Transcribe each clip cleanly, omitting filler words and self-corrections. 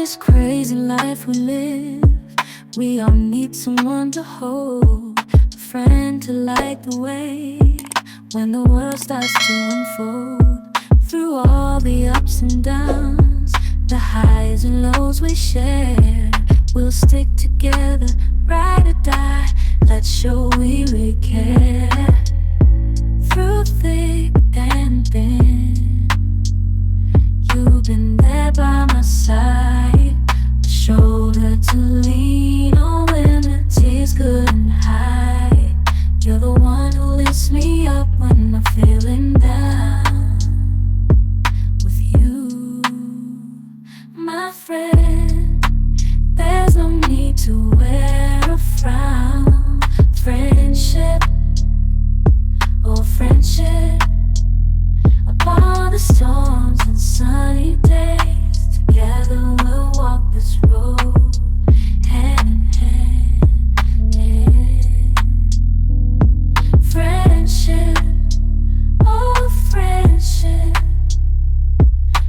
this crazy life we live, we all need someone to hold, a friend to light the way when the world starts to unfold. Through all the ups and downs, the highs and lows we share, we'll stick together, ride or die. Let's show we really care. Through thick and thin, you've been there by my side, a shoulder to lean on when the tears couldn't hide. You're the one who lifts me up when I'm feeling down. With you, my friend, there's no need to wear a frown. Friendship, oh friendship, upon the storms and sunny days, together we'll walk this road, hand in hand. Friendship, oh friendship,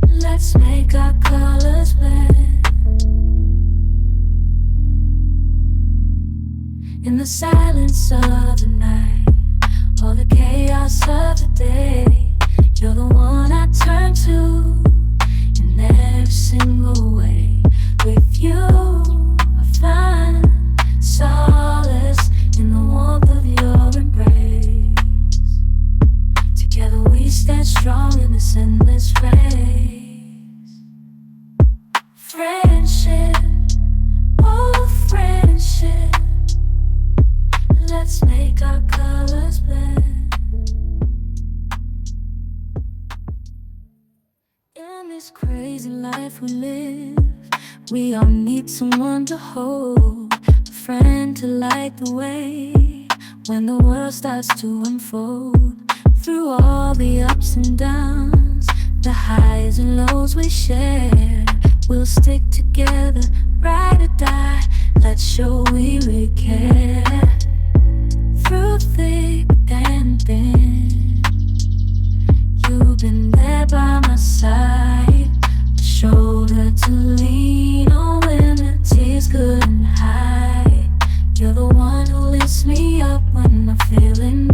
let's make our colors blend. In the silence of the night, or the chaos of the day, you're the one I turn to in every single way. With you, I find solace in the warmth of your embrace. Together we stand strong in this endless race. Friendship, oh friendship, let's make our colors blend. In this crazy life we live, we all need someone to hold, a friend to light the way when the world starts to unfold. Through all the ups and downs, the highs and lows we share, we'll stick together, ride or die. Let's show we really care. Through thick and thin, you've been there by my side, a shoulder to lean on when the tears couldn't hide. You're the one who lifts me up when I'm feeling